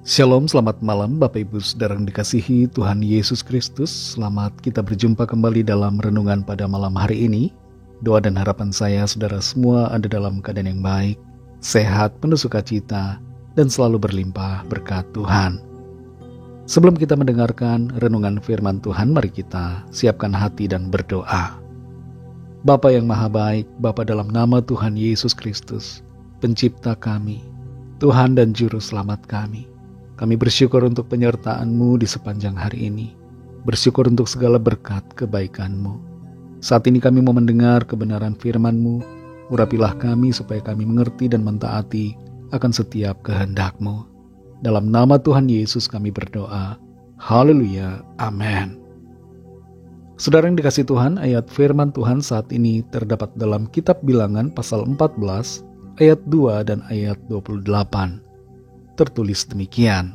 Shalom, selamat malam Bapak Ibu Saudara yang dikasihi Tuhan Yesus Kristus. Selamat kita berjumpa kembali dalam renungan pada malam hari ini. Doa dan harapan saya saudara semua ada dalam keadaan yang baik, sehat, penuh sukacita, dan selalu berlimpah berkat Tuhan. Sebelum kita mendengarkan renungan firman Tuhan, mari kita siapkan hati dan berdoa. Bapa yang maha baik, Bapa dalam nama Tuhan Yesus Kristus, pencipta kami, Tuhan dan Juru Selamat kami. Kami bersyukur untuk penyertaan-Mu di sepanjang hari ini. Bersyukur untuk segala berkat kebaikan-Mu. Saat ini kami mau mendengar kebenaran firman-Mu. Urapilah kami supaya kami mengerti dan mentaati akan setiap kehendak-Mu. Dalam nama Tuhan Yesus kami berdoa. Haleluya. Amin. Saudara yang dikasihi Tuhan, ayat firman Tuhan saat ini terdapat dalam kitab Bilangan pasal 14, ayat 2 dan ayat 28. Tertulis demikian.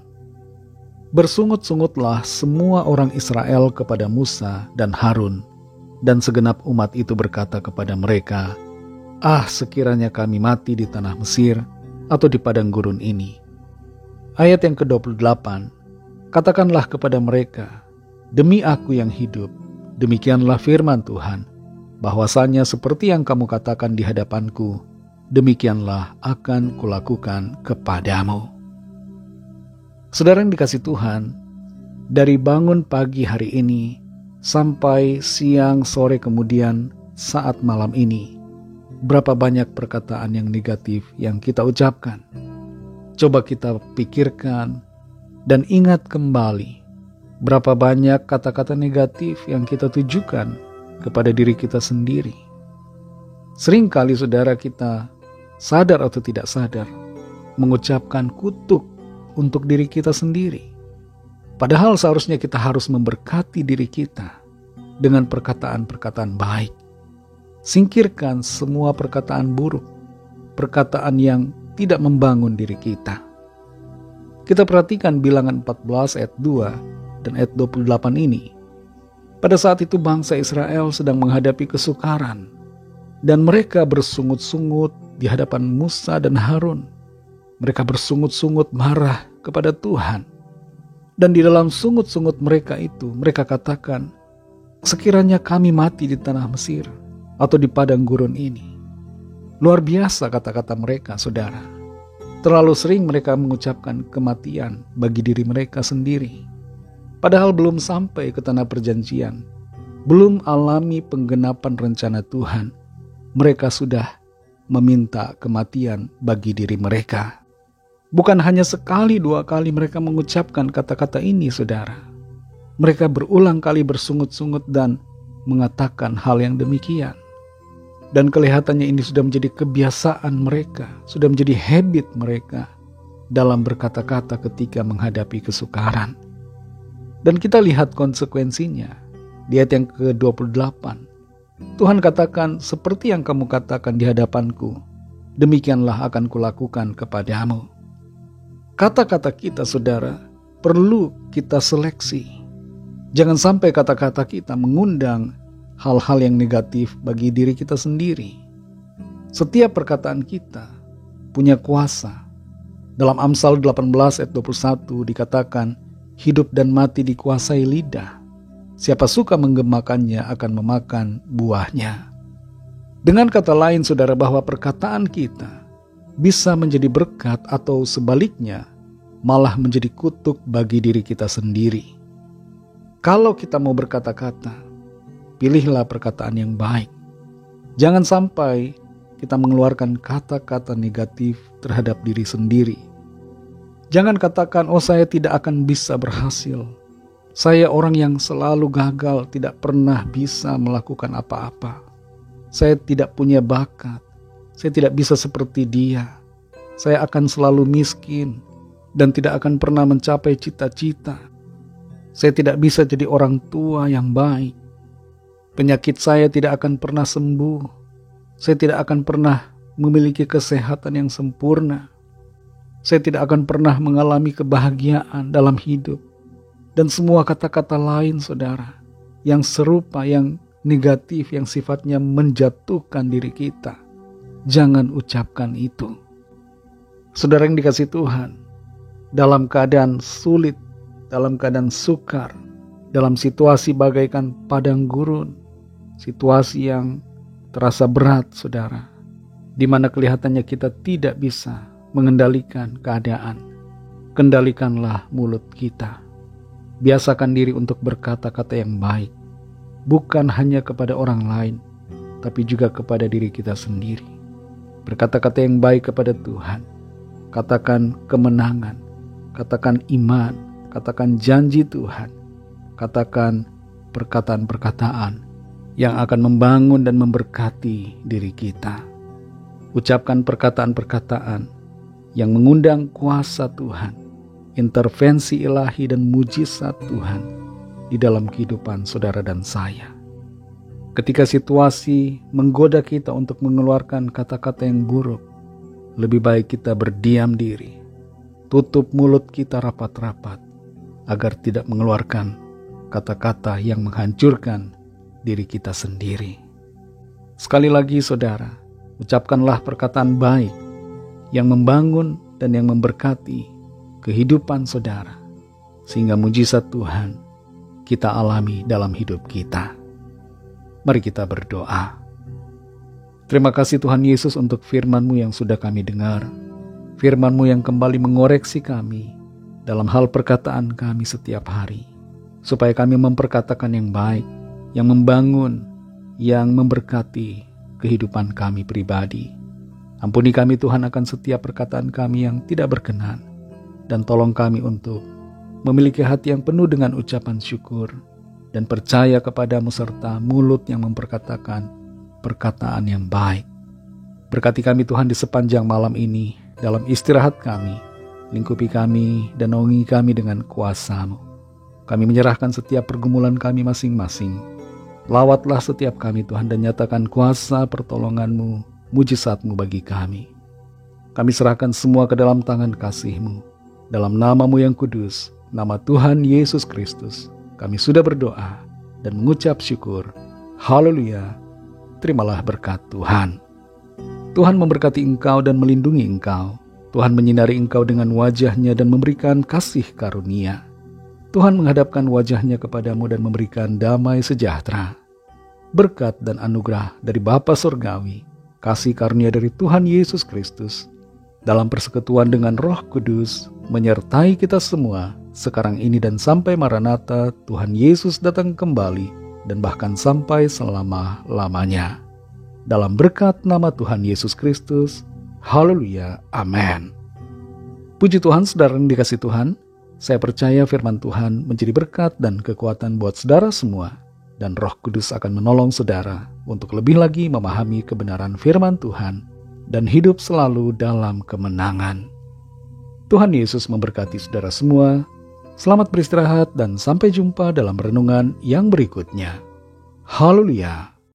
Bersungut-sungutlah semua orang Israel kepada Musa dan Harun, dan segenap umat itu berkata kepada mereka, sekiranya kami mati di tanah Mesir atau di padang gurun ini. Ayat yang ke-28, katakanlah kepada mereka, demi aku yang hidup, demikianlah firman Tuhan, bahwasanya seperti yang kamu katakan di hadapanku, demikianlah akan kulakukan kepadamu. Saudara yang dikasihi Tuhan, dari bangun pagi hari ini sampai siang sore kemudian saat malam ini, berapa banyak perkataan yang negatif yang kita ucapkan. Coba kita pikirkan dan ingat kembali, berapa banyak kata-kata negatif yang kita tujukan kepada diri kita sendiri. Seringkali saudara kita sadar atau tidak sadar mengucapkan kutuk untuk diri kita sendiri. Padahal seharusnya kita harus memberkati diri kita dengan perkataan-perkataan baik. Singkirkan semua perkataan buruk, perkataan yang tidak membangun diri kita. Kita perhatikan Bilangan 14 ayat 2 dan ayat 28 ini. Pada saat itu bangsa Israel sedang menghadapi kesukaran, dan mereka bersungut-sungut di hadapan Musa dan Harun. Mereka bersungut-sungut marah kepada Tuhan. Dan di dalam sungut-sungut mereka itu, mereka katakan, sekiranya kami mati di tanah Mesir atau di padang gurun ini. Luar biasa kata-kata mereka, saudara. Terlalu sering mereka mengucapkan kematian bagi diri mereka sendiri. Padahal belum sampai ke tanah perjanjian, belum alami penggenapan rencana Tuhan, mereka sudah meminta kematian bagi diri mereka. Bukan hanya sekali dua kali mereka mengucapkan kata-kata ini, saudara. Mereka berulang kali bersungut-sungut dan mengatakan hal yang demikian. Dan kelihatannya ini sudah menjadi kebiasaan mereka, sudah menjadi habit mereka dalam berkata-kata ketika menghadapi kesukaran. Dan kita lihat konsekuensinya di ayat yang ke-28. Tuhan katakan, seperti yang kamu katakan di hadapanku, demikianlah akan kulakukan kepadamu. Kata-kata kita, saudara, perlu kita seleksi. Jangan sampai kata-kata kita mengundang hal-hal yang negatif bagi diri kita sendiri. Setiap perkataan kita punya kuasa. Dalam Amsal 18 ayat 21 dikatakan, hidup dan mati dikuasai lidah. Siapa suka menggemakannya akan memakan buahnya. Dengan kata lain, saudara, bahwa perkataan kita bisa menjadi berkat atau sebaliknya malah menjadi kutuk bagi diri kita sendiri. Kalau kita mau berkata-kata, pilihlah perkataan yang baik. Jangan sampai kita mengeluarkan kata-kata negatif terhadap diri sendiri. Jangan katakan, saya tidak akan bisa berhasil. Saya orang yang selalu gagal, tidak pernah bisa melakukan apa-apa. Saya tidak punya bakat. Saya tidak bisa seperti dia. Saya akan selalu miskin dan tidak akan pernah mencapai cita-cita. Saya tidak bisa jadi orang tua yang baik. Penyakit saya tidak akan pernah sembuh. Saya tidak akan pernah memiliki kesehatan yang sempurna. Saya tidak akan pernah mengalami kebahagiaan dalam hidup. Dan semua kata-kata lain, saudara, yang serupa, yang negatif, yang sifatnya menjatuhkan diri kita. Jangan ucapkan itu. Saudara yang dikasihi Tuhan, dalam keadaan sulit, dalam keadaan sukar, dalam situasi bagaikan padang gurun, situasi yang terasa berat, saudara, di mana kelihatannya kita tidak bisa mengendalikan keadaan. Kendalikanlah mulut kita. Biasakan diri untuk berkata-kata yang baik, bukan hanya kepada orang lain, tapi juga kepada diri kita sendiri. Berkata-kata yang baik kepada Tuhan. Katakan kemenangan, katakan iman, katakan janji Tuhan, katakan perkataan-perkataan yang akan membangun dan memberkati diri kita. Ucapkan perkataan-perkataan yang mengundang kuasa Tuhan, intervensi ilahi dan mujizat Tuhan di dalam kehidupan saudara dan saya. Ketika situasi menggoda kita untuk mengeluarkan kata-kata yang buruk, lebih baik kita berdiam diri, tutup mulut kita rapat-rapat, agar tidak mengeluarkan kata-kata yang menghancurkan diri kita sendiri. Sekali lagi saudara, ucapkanlah perkataan baik yang membangun dan yang memberkati kehidupan saudara, sehingga mujizat Tuhan kita alami dalam hidup kita. Mari kita berdoa. Terima kasih Tuhan Yesus untuk firman-Mu yang sudah kami dengar. Firman-Mu yang kembali mengoreksi kami dalam hal perkataan kami setiap hari. Supaya kami memperkatakan yang baik, yang membangun, yang memberkati kehidupan kami pribadi. Ampuni kami Tuhan akan setiap perkataan kami yang tidak berkenan. Dan tolong kami untuk memiliki hati yang penuh dengan ucapan syukur dan percaya kepadamu serta mulut yang memperkatakan perkataan yang baik. Berkati kami Tuhan di sepanjang malam ini, dalam istirahat kami, lingkupi kami dan naungi kami dengan kuasa-Mu. Kami menyerahkan setiap pergumulan kami masing-masing. Lawatlah setiap kami Tuhan dan nyatakan kuasa pertolongan-Mu, mujizat-Mu bagi kami. Kami serahkan semua ke dalam tangan kasih-Mu. Dalam nama-Mu yang kudus, nama Tuhan Yesus Kristus, kami sudah berdoa dan mengucap syukur. Haleluya. Terimalah berkat Tuhan. Tuhan memberkati engkau dan melindungi engkau. Tuhan menyinari engkau dengan wajah-Nya dan memberikan kasih karunia. Tuhan menghadapkan wajah-Nya kepadamu dan memberikan damai sejahtera. Berkat dan anugerah dari Bapa Surgawi, kasih karunia dari Tuhan Yesus Kristus, dalam persekutuan dengan Roh Kudus, menyertai kita semua, sekarang ini dan sampai Maranatha, Tuhan Yesus datang kembali, dan bahkan sampai selama-lamanya. Dalam berkat nama Tuhan Yesus Kristus, haleluya, amin. Puji Tuhan, saudara yang dikasihi Tuhan, saya percaya firman Tuhan menjadi berkat dan kekuatan buat saudara semua, dan Roh Kudus akan menolong saudara untuk lebih lagi memahami kebenaran firman Tuhan, dan hidup selalu dalam kemenangan. Tuhan Yesus memberkati saudara semua. Selamat beristirahat dan sampai jumpa dalam renungan yang berikutnya. Haleluya.